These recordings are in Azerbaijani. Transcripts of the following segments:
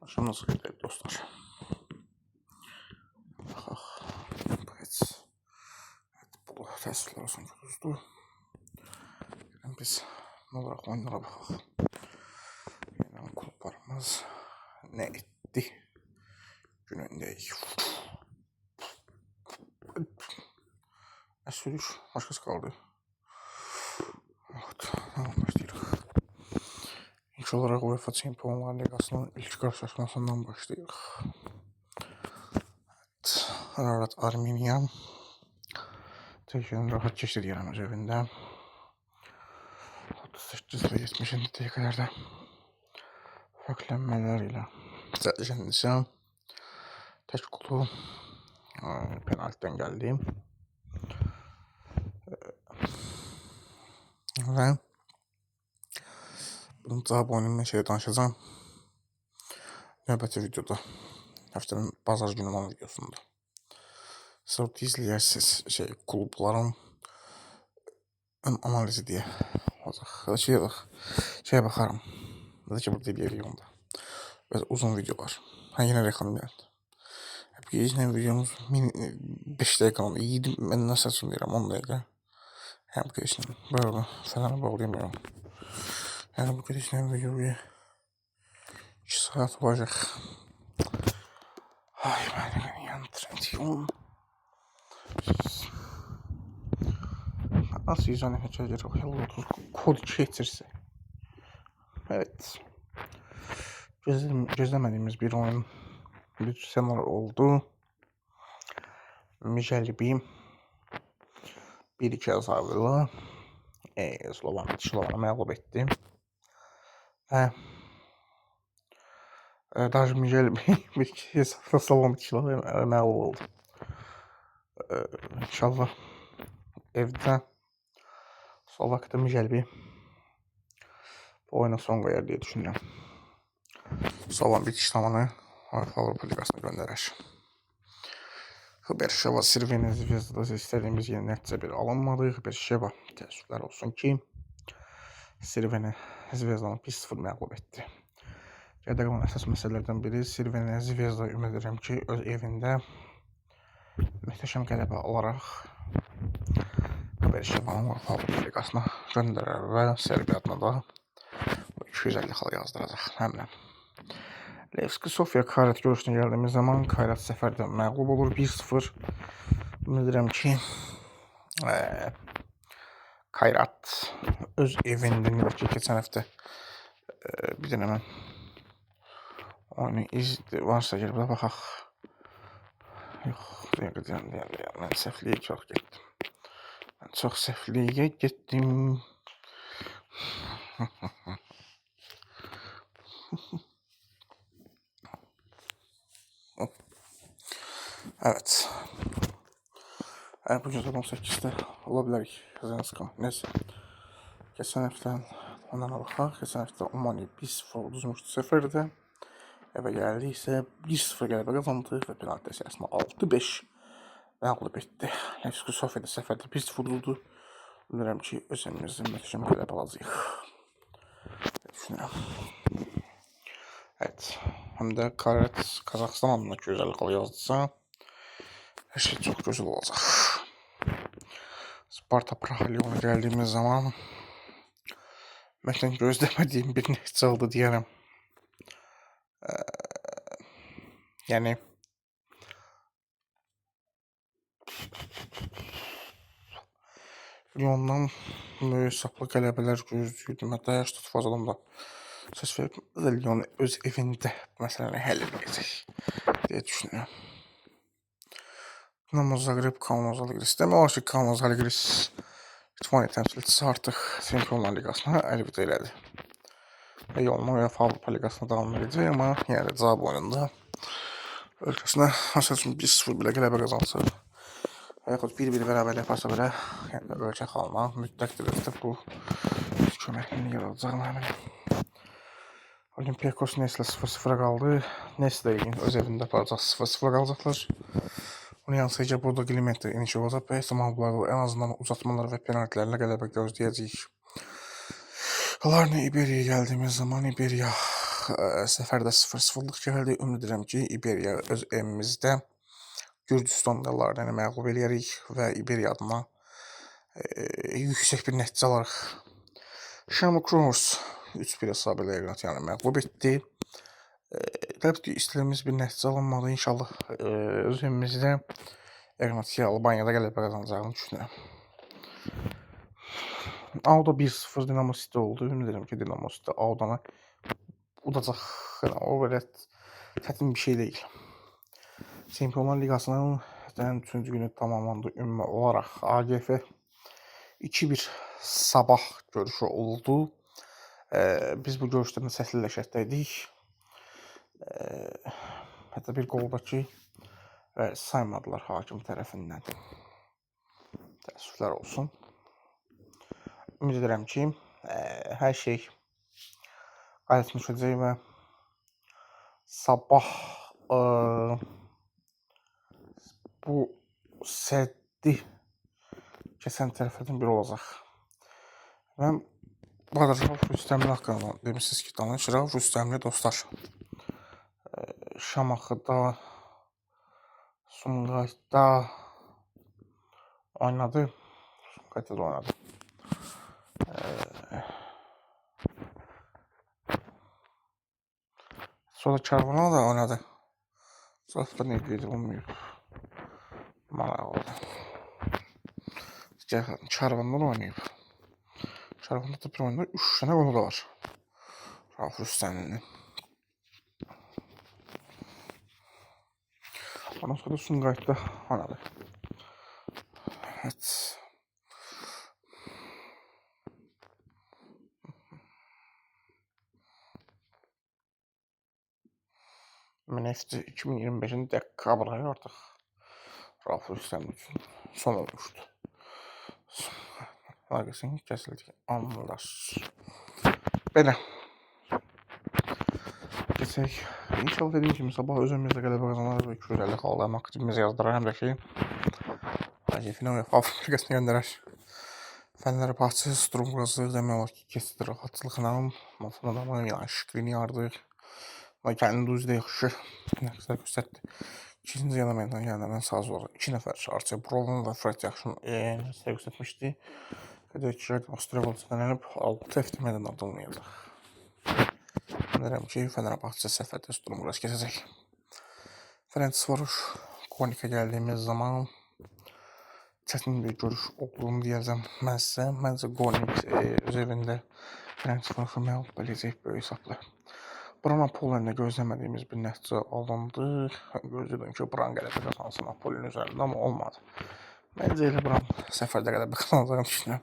Akşamınız hayırlı dostlar. Evet. Bu təəssüflər olsun ki, düzdür. Biz nə olaraq oyunlara baxaq. Yəni, klublarımız nə etdi günündəyik. Sürüş, başqası qaldı. Evet, tamam, başlayırıq. İlk olaraq UEFA Çempionlar Liqasının ilk qarşılaşmasından başlayırıq. Ararat Armeniya Türkiyənin rahat keçdi deyirəm öz evində. 38 və 70-ci dəqiqələrdə fərqlənmələr ilə cəzələnsə tək qolu penaltidən gəldi. Və bunun cavab oyunundan danışacağım. Növbəti videoda, həftənin bazar günü olan videosunda. Sonra izləyərsiniz klubların ön analizi deyə olacaq. Şeyə baxarım. Nədə ki, burada eləyək onda. Bəs uzun videolar. Yenə reklam gəldi. Geçən videomuz 5 dəqiqə oldu. Mən nə səsin deyirəm 10 dəqiqə. Bu geçən. Böyle falan bağlayamıyorum. Yəni bu geçən videoyu 2 saat olacaq. Ay beni yandırın. Nasıl izah edəcək? Kod keçirsə. Evet. Gözləmədiyimiz bir oyun. Bir senaryo oldu. Mijelibi 1-2 azarlı Slovana məğlub etdi. Və Daj Mijelibi 1-2 Slovana məğlub oldu. İnşallah evdə Slovakiyada Mijelibi bu oyuna son qoyar deyə düşünürəm. Slovan bir işləmanı Avropa Liqasına göndərər. Berşeva Sirveni Zvezda'da istədiyimiz yeni nəticə bir alınmadı. Berşeva təəssüflər olsun ki, Sirveni Zvezdanı 1-0 məğlub etdi. Gədə qalan əsas məsələlərdən biri Sirveni Zvezda ümid edirəm ki, öz evində möhtəşəm qələbə alaraq Berşevanı Avropa Liqasına göndərər və Serbiya adına da 250 xal yazdıracaq. Həmlə. Levski Sofia Kayrat görüşünə gəldiyimiz zaman Kayrat səfərdə məğlub olur 1-0. Ümid edirəm ki, Kayrat öz evində keçən həftə bir dənə mən oyunu varsa gəlib də baxaq. Yox, deyəm, mən səhvliyə çox getdim. Mən çox səhvliyə getdim. Evet. Bugün 18'de olabilir. Kazanırsam. Neyse. Geçen hafta ondan bakaq. Geçen hafta Umani 1-0 uduzmuşdu seferde. Eve geldiyse 1-0 qələbə qazandı və penaltı əsasında 6-5 məğlub etdi. Levski Sofiyada seferde 1-0 uduzdu. Bilirəm ki, öz evimizdə möhtəşəm qələbə alacağıq. Düşünürəm. Evet. Hem de Kazakistan adına 250 xal yazdısa her şey çok güzel olacak. Sparta Praha Lyon'a geldiğimiz zaman məndən gözləmədiyim bir nəticə oldu deyərəm. Yəni Lyon'dan böyük saplı qələbələr gözləyirdim. Hətta yaş tutmaz adamda söz verdim. Lyon öz evində məsələni həll edəcək deyə düşünürəm. Dinamo Zagreb Kaunas Žalgiris. Demək olar ki, Kaunas Žalgiris İtfaniya təmsilçisi artıq Çempionlar Liqasına əlvida elədi. Və yoluna UEFA Avropa Liqasına davam edəcək, amma yenə də cavab oyununda ölkəsinə məsəl üçün 1-0 belə qələbə qazansa və yaxud 1-1 bərabərlik yaparsa belə yəni ölkə xalına mütləq dərəcədə bu köməkliyi yaradacağını əminəm. Olympiakos Neslə 0-0 qaldı. Neslə öz evində aparacaq 0-0 qalacaqlar. Onun yansıca burada Glimente iniş olacaq və ehtimallarla en azından uzatmalar və penaltilərlə qələbə gözləyəcəyik. Larne İberia'ya geldiğimiz zaman İberia səfərdə 0-0-lıq gəldi. Ümid edirəm ki, İberiya öz evimizdə Gürcüstanlılarla məğlub eləyərik və İberiya adına yüksək bir nəticə alarıq. Shamrock Rovers 3-1 hesab ilə Eqnatiyanı məğlub etdi. Təbii ki, istədiyimiz bir nəticə alınmadı. İnşallah öz evimizdə Eqnatiya Albaniyada qələbə qazanacağını düşünürəm. Auda 1-0 Dinamo City oldu. Ümid edirəm ki, Dinamo City Auda'na udacaq. O belə çətin bir şey deyil. Çempionlar Liqasının 3-cü günü tamamlandı. Ümumi olaraq AGF 2-1 Sabah görüşü oldu. Biz bu görüşlərdə səsli ləşətdəydik. Hətta bir qoldakı saymadılar hakim tərəfindən. Təəssüflər olsun. Ümid edirəm ki, hər şey qayıtmışacaq və Sabah bu səddi kəsən tərəflərdən biri olacaq. Və Badarşov Rüstəmli haqqında demişsiniz ki, danışıraq. Rüstəmli dostlar Şamaxıda, Sumqayıtda oynadı. Sumqayıtda da oynadı. Sonra Karvanla da oynadı. Zaten ne dedi bilmiyorum. Maraqlı. Karvanla da oynayıb. Karvanda da bir oyunda 3 tane golu da var. Rauf Rüstəmlinin. Ondan sonra Sumqayıtda oynadı. Evet. Nefti 2025'in dekabrı ayı artıq Rauf Rüstəmli üçün son olmuşdu. Əlaqəsinin kəsildik. Anlar. Belə. Keçək. İnşallah dediyim kimi sabah özümüzdə qələbə qazanarıq və 250 xalda maksimimizi yazdırar. Həm də ki AGF-nə UEFA Liqasına göndərər. Fenerbahçe Strumqası demək olar ki, keçdi rahatlıqla. Mafın adamı yəni şıklini yardıq. Və kəndi üzdə yaxşı nəqslər göstərdi. İkinci yana məndən gələnlərdən sağ olaraq 2 nəfər Arçay Brovun və Fred yaxşı nəqslər göstərmişdi. Qədər ki, Avstriyalıdan əlib 6 həftə mədən adılmayacaq. Bilirəm ki, Fenerbahçe səfərdə Strumqası keçəcək. Ferencvaroş Konikə gəldiyimiz zaman çətin bir görüş olduğunu deyəcəm mən sizə. Məncə Konik öz evində Ferencvaroşu məğlub eləyəcək böyük hesabla. Bran Napoli'ndə gözləmədiyimiz bir nəticə alındı. Gözlədim ki, Bran qələbə qazansın Napoli'nin üzərində, amma olmadı. Məncə elə Bran səfərdə qələbə qazanacağını düşünürəm.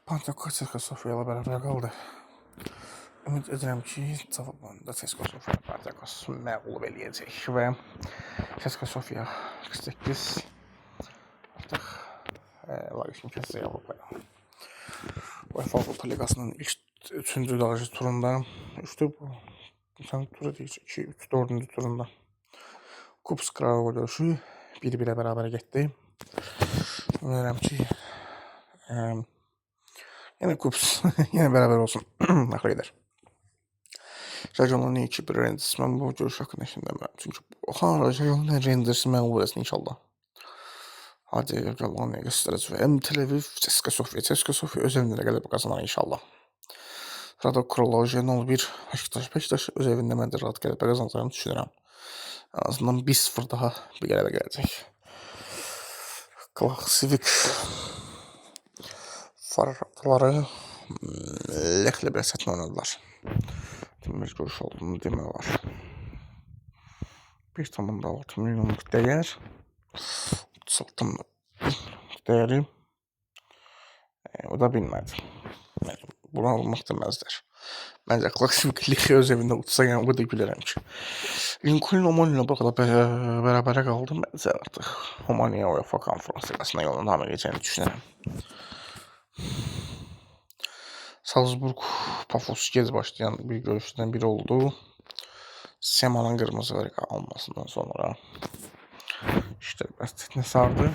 Pantekoy Ceska Sofia ilə bərabər qaldı. Ümid edirəm ki, cavabında Ceska Sofia Pantekos məğlub eləyəcək və Ceska Sofia 48 artıq layıqını kəsəcək Avropaya. UEFA Avropa Liqasının ilk 3-cü dərəcə turunda tura deyəcək 2, 3, 4-cü turunda Kups Kralova görüşü 1-1-ə bərabər getdi. Ümid ki yenə Kups yenə bərabər olsun. Axır gedər. Regional'ın 2-1 Rangers. Mən bu görüş haqqında düşünürəm. Çünki Regional'ın Rangers'ı məğlub etsin inşallah. Hadi Regional'ı göstərəcək. Həm Tel Aviv, Ceska Sofia öz evində qələbə qazanar inşallah. Sırada Kroloje 0-1 Beşiktaş öz evində məncə rahat qələbə qazanacağını düşünürəm. En azından 1-0 daha bir qələbə gələcək. Klasik Farhatları Lexlə biraz çətin oynadılar. Bir görüş olduğunu demək var. 1,6 milyonluq dəyər. 36 dəyəri. O da bilmədi. Bunu almaq deməzlər. Məncə Klasik Lexi öz evində utsa, yəni o da gülərəm ki. Lincoln Omaniyla bərabərə qaldı. Məncə artıq Omaniya UEFA Konferans Liqasına yoluna davam edəcəyini düşünürəm. Salzburg Pafos gec başlayan bir görüşdən biri oldu. Semanın qırmızı vərəq almasından sonra işlər biraz çətinə sardı.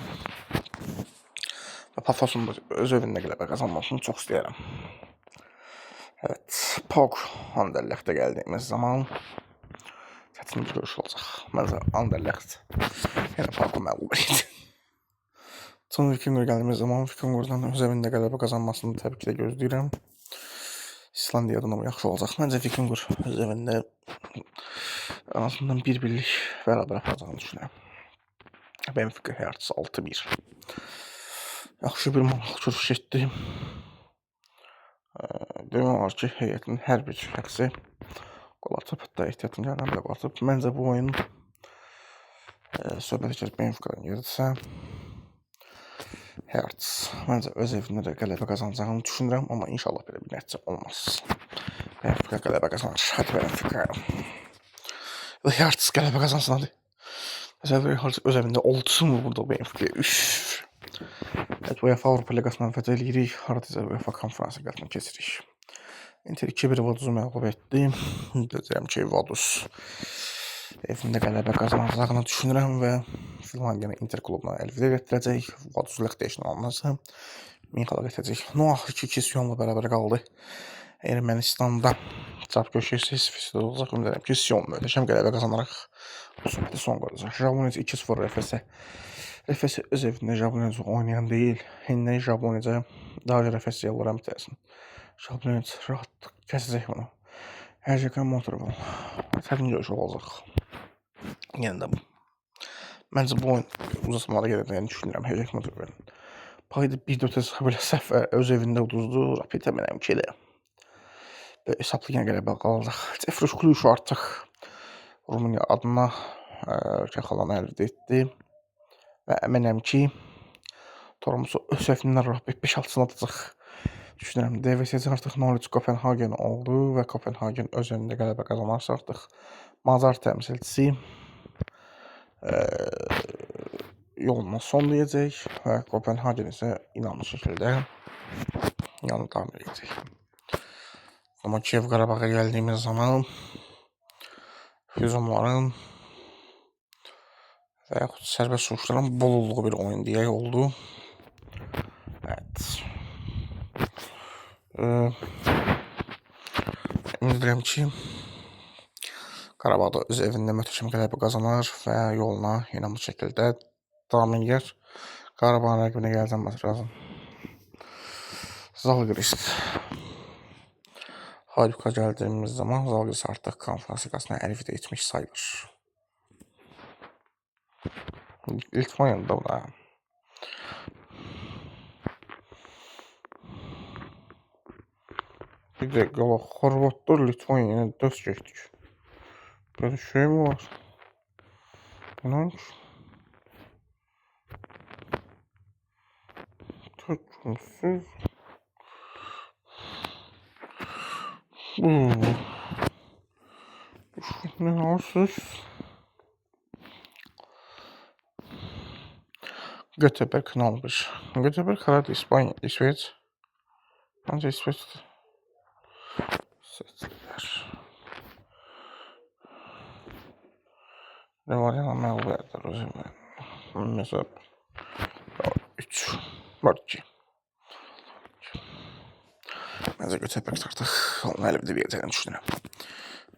Və Pafosun öz evində qələbə qazanmasını çox istəyərəm. Evet, PAOK Anderlecht'e geldiğimiz zaman çətin bir görüş olacaq. Məncə Anderlecht yenə PAOK-u məğlub etdi. Son Vikingur gəldiyimiz zaman Vikingurdan öz evində qələbə qazanmasını təbii ki də gözləyirəm. İslandiyadan da yaxşı olacaq. Məncə Vikingur öz evində en azından bir birlik bərabər aparacağını düşünürəm. Benfica Hearts 6-1. Yaxşı bir maraqlı görüş etdi. Demək olar ki, heyətin hər bir şəxsi qol atıb, hətta ehtiyatın gələn belə qol atıb. Məncə bu oyun söhbət edəcək Benfica'dan gedirsə, Hearts məncə öz evində də qələbə qazanacağını düşünürəm, amma inşallah belə bir nəticə olmaz. Benfica qələbə qazanır. Hadi Benfica. Hearts qələbə qazansın hadi. Mesela Hearts öz evində olsun mu burada Benfica? Üff. Evet, UEFA Avrupa Liqasından fəth eləyirik. Hardasa UEFA konferansı qatını keçirik. Inter 2-1 Vaduz'u məğlub etdi. Deyirəm ki, Vaduz evində qələbə qazanacağını düşünürəm və Finlandiyanı Inter klubuna əlvidə gətirəcək. Vaduz Ləxtəşin alınırsa Minxala gətirəcək. Noah 2-2 Siyonla bərabər qaldı. Ermənistanda çap köşəsi Sifisdə olacaq. Ümid edirəm ki, Siyon möhtəşəm qələbə qazanaraq bu söhbəti son qoyacaq. Jablonec 2-0 Efesə. Efes öz evində Jablonec oynayan deyil. İndi Jablonecə daha Efes yollara bitərsin. Jablonec rahat kəsəcək bunu. Hərcəkən Motorval. Çətin görüş olacaq. Yenə də bu. Məncə bu oyun uzatmalara gedəcəyini düşünürəm. Hərcəkən Motorval. Payda 1-4 hesab ilə səhv öz evində uduzdu. Rapid əminəm ki, elə. Hesablı yenə qələbə qalacaq. Cefruş Kluşu artıq Rumıniya adına Çexalanı əldə etdi. Və əminəm ki, Torumusu öz evindən Rapid 5-6-sını atacaq. Düşünürəm, DVSC artıq Norwich Kopenhagen oldu və Kopenhagen öz evində qələbə qazanarsa artıq Mazar təmsilçisi yoluna son deyəcək və Kopenhagen isə inanlı şəkildə yanı davam edəcək. Amma Kiyev Qarabağa gəldiyimiz zaman hücumların və yaxud sərbəst vuruşların bol olduğu bir oyun deyək oldu. Evet. Ümid edirəm ki, Qarabağda öz evində möhtəşəm qələbə qazanar və yoluna inanlı şəkildə davam edir. Qarabağın rəqibinə gələcəməsi lazım. Zalgiris. Hayduk'a gəldiyimiz zaman Zalgiris artıq konferans liqasına əlvidə etmiş sayılır. Litvaniyada da buna. Bir de qala Xorvatlar Litvaniyaya döz geçdik. Böyle şey mi var? İnanç. Tüksüz. Ne arsız? Göteborg ne olmuş? Göteborg herhalde İspanya, İsveç. Bence İsveç. Seçtiler. Ne var ya məğlub etdilər o zaman. Mesela 3 4-2. Bence Göteborg artıq onu əlvidə verəcəyini düşünürəm.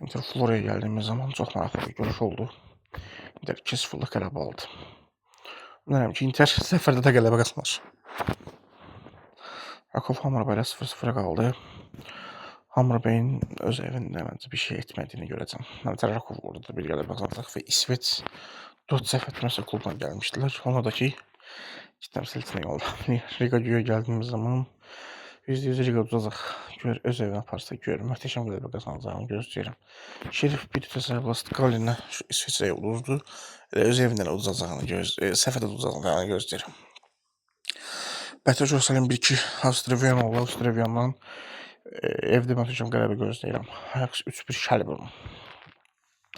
Inter Floraya gəldiyimiz zaman çox maraqlı bir görüş oldu. Inter 2-0 qələbə aldı. Ümid ki, Inter səfərdə də qələbə qazanır. Rakov Hammarby ilə 0-0 qaldı. Hammarby'in öz evində məncə bir şey etmədiyini görəcəm. Məncə Rakov orada bir qələbə qazanacaq və İsveç 4 səhv etməsə klubdan gəlmişdilər. Ona da ki, iki təmsilçini yolda. Riga Güya gəldiyimiz zaman %100 Riga udacaq. Gör, öz evinə aparsa gör. Möhtəşəm qələbə qazanacağını gözləyirəm. Şerif bir təsəvvürat Galinə şu İsveçrəyə uduzdu. Öz evindən udacağını səfərdə udacağını gözləyirəm. Bətər Joselin 1-2 Avstriviyan oldu. Avstriviyandan evdə möhtəşəm qələbə gözləyirəm. Ajax 3-1 Şəlburnu.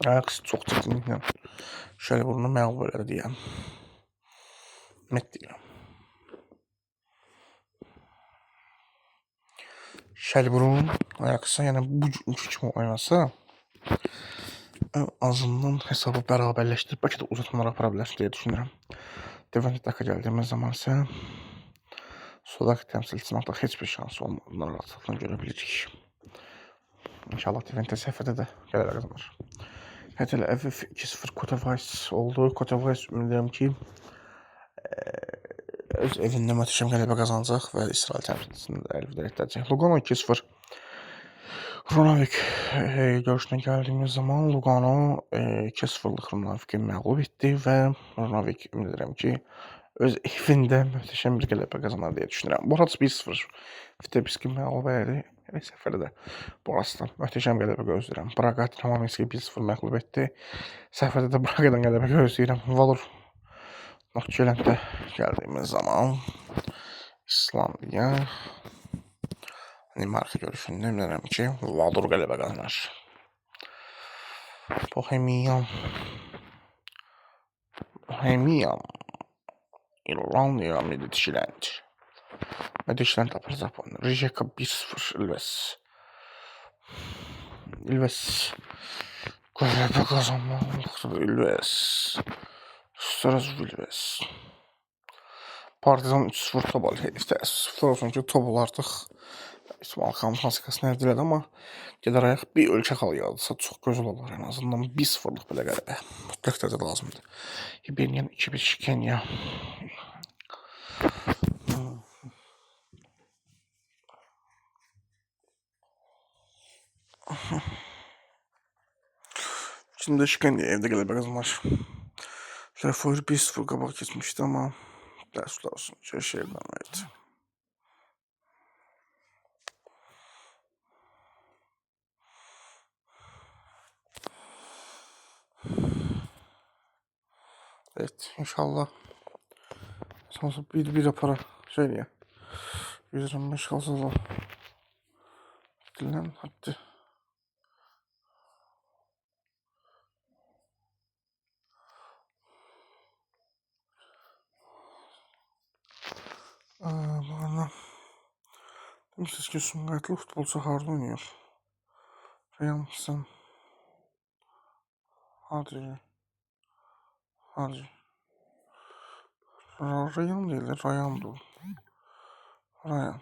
Ajax çox çətinliklə Şəlburnu məğlub elədi deyəm. Net deyirəm. Şəlburun Ajax'a yəni bu kimi oynasa en azından hesabı bərabərləşdirib bəlkə də uzatmalara apara bilər deyə düşünürəm. Devent Daka gəldiyimiz zaman isə Sodak təmsilçisinin artıq heç bir şansı olmadığını rahatlıqla görə bilirik. İnşallah Twente səfərdə də qələbə qazanır. Hətta FF 2-0 Katowice oldu. Katowice ümid edirəm ki, öz evində möhtəşəm qələbə qazanacaq və İsrail təmsilçisini də əldə edəcək. Lugano 2-0 Ronavik görüşünə gəldiyimiz zaman Lugano 2-0'lıq Ronaviki məğlub etdi və Ronavik ümid edirəm ki, öz evində möhtəşəm bir qələbə qazanar deyə düşünürəm. Borac 1-0 Vitebski məğlub elədi. Səfərdə də Boracdan möhtəşəm qələbə gözləyirəm. Braqa Trnavski 1-0 məğlub etdi. Səfərdə də Braqadan qələbə gözləyirəm. Valur Nokçelent'ə gəldiyimiz zaman İslandiya Danimarka görüşündə ümid ki, Valur qələbə qazanar. Bohemian İrlandiya Midtjylland aparacaq bunu. Rijeka 1-0 İlves qələbə qazanmalıqdır. İlves Strasbourg İlves Partizan 3-0 Tobol heyifdə. Təəssüflər olsun ki, Tobol artıq İsmail Kamçanskasını əldə elədi, amma gedər ayaq bir ölkə xalı yadırsa çox gözəl olar. En azından 1-0'lıq belə qələbə mütləq dərəcədə lazımdır. Hibernian 2-1 Kenya. Şimdi Kenya evdə qələbə qazanır. Trefor 1-0 qabaq keçmişdi, amma təəssüflər olsun ki, şehirdən verdi. Evet, inşallah sonrası bir yapara söyleye. 125 kalsa da dilen hadi. Bana siz ki Sungaytlı futbolcu harda oynuyor. Ryan sen hadi. Ryan değil, Ryan dur. Ryan.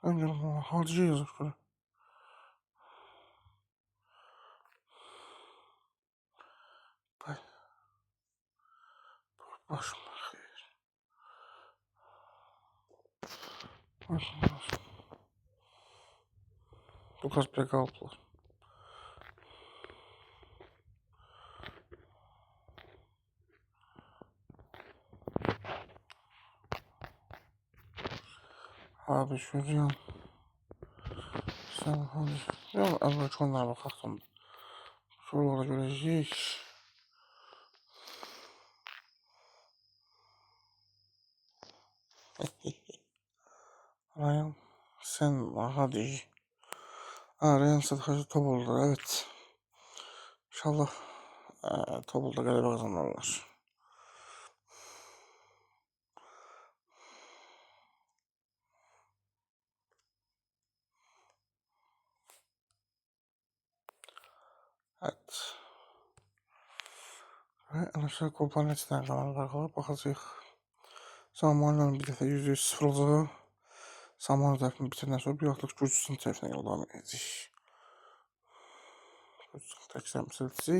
Ben diyorum ama harcı yazık böyle. Başım hayır. Başım. Lucas Pekalplar. Abi şuraya. Sen hadi. Ya evvel onlara bakarsam. Şuralara göreceğiz. Ryan sen hadi. Ryan sadece Tobul'da evet. İnşallah Tobul'da galiba kazanırlar. Evet. Ve aşağı komponentler kanallar kalıp bakacağız. Zamanla bir defa %100 olacağı. Zamanı tərəfini bitirdən sonra bir artıq Gürcistan tərəfinə yoldan edəcək. Gürcistan təksəmsilci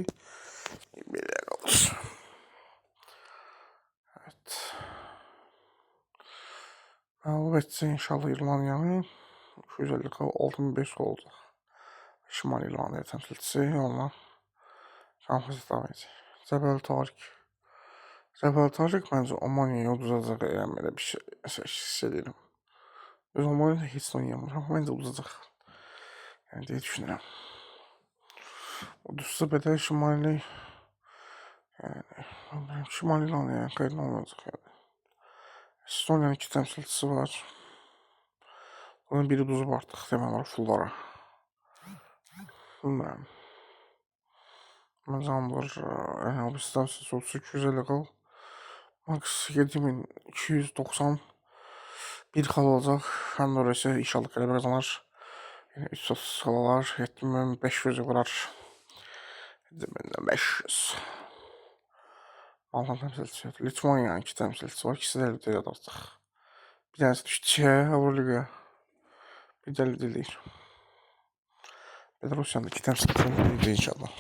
belə qalır. Evet. Məğlub etsə inşallah İrlandiyanı 250-65 olacaq. Şimali İrlandiya təmsilçisi onunla konfrans davam edəcək. Cəbəl Tarik məncə Omaniyaya uduzacaq, yəni belə bir şey hiss edirəm. Öz Omaniyada heç oynayamır, amma məncə uduzacaq. Yəni deyə düşünürəm. Uduzsa belə Şimali yani Şimali İrlandiya qayıdın olacaq yəni. Estoniyanın 2 təmsilçisi var. Onun biri uduzub artıq demək olar fullara. Bilmirəm. Məncə onlar o bir təmsilçisi olsa 250 qal. Max 7290 bir xal olacaq. Andorra isə inşallah qələbə qazanır. Yəni 300 xalalar 7500 vurar. 500. Alman təmsilçisi. Litvanya'nın 2 təmsilçisi var. İkisi də Elbiteylədə artıq. Bir tanesi düştü Avruliga. Bir de değil. Belarus'un 2 temsilcisi inşallah.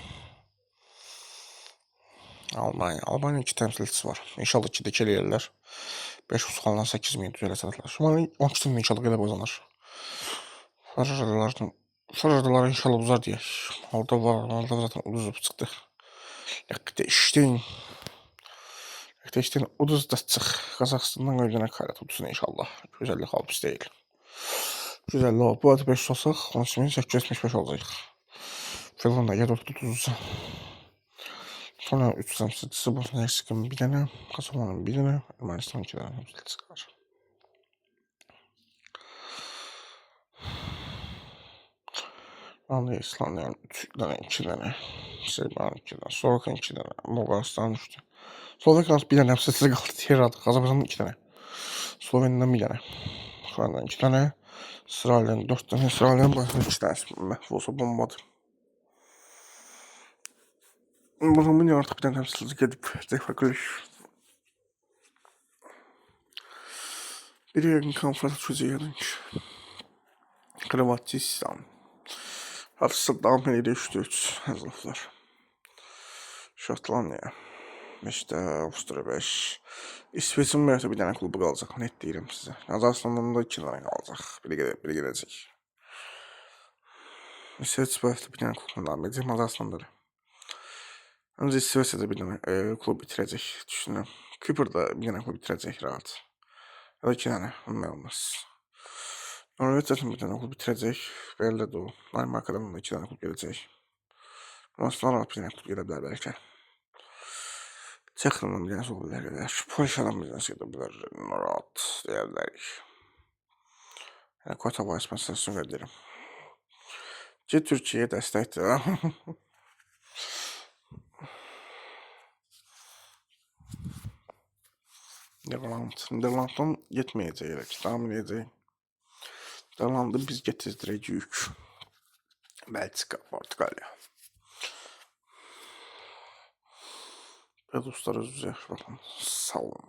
Almanya 2 temsilcisi var. İnşallah 2'de eləyərlər. 5 uçqandan 8 min düzələsədilər. Şimali 12 min inşallah belə qazanır. Faradalar inşallah uzar deyək. Orada zaten uduzub çıxdı. Liechtenstein uduz da çıx. Qazaxıstandan öldənə karat uduzun inşallah. 250 xal pis deyil. 250 xal. Bu adı 5 olsaq 13.875 olacaq. Finlandiya 430. Sonra 3 temsilcisi bu. Meksika'nın bir tane. Kazakhstan'ın bir tane. Ermenistan'ın 2 tane temsilcisi var. İslandiya'nın 3 tane, 2 tane. Serbiyan'ın 2 tane. Slovakya'nın 2 tane. Bulgaristan'ın 3 tane. Slovakya'nın bir tane temsilcisi kaldı. Diğer adı. Kazakhstan'ın 2 tane. Slovenya'nın 1 tane. Ukrayna'nın 2 tane. İsrail'in 4 tane. İsrail'in başka 2 tane. Məhv olsa bombadır. Rumıniya artıq bir tane temsilci gedib. Defakülüş. Bir yakın konferans çözüyorlar. Hırvatistan. Hafızdan beri 3-3 hazırlıklar. Şotlandiya. 5'te Avusturya 5. İsveç'in bir tane klubu qalacaq. Net deyirəm sizə. Qazaxıstandan da 2 tane qalacaq. Biri gedəcək. İsveç bir tane klubun davam edəcək. Qazaxıstanda da. Ancaq İsveç'də bir tane klub bitirəcək. Düşünürəm. Kıbrıs'da bir tane klub bitirəcək rahat. Ya da 2 tane. Olmaz. Norveç'in bir tane klub bitirəcək. Belli də o. Danimarka'dan da 2 tane klub gələcək. Ruslan rahat bir tane klub gələ bilər bəlkə. Çexya'nın bir tane ola bilər. Polşa'nın bir tane gedə bilər. Rahat deyə bilərik. Yəni Kotova isməsini verirəm. Ki Türkiye'ye dəstəkdir. Niderlanddan getməyəcək. Tahmin edəcək. Niderlandı biz getirdirəcəyik. Belçika, Portugalya. Belaruslar özü baxın. Sağ olun.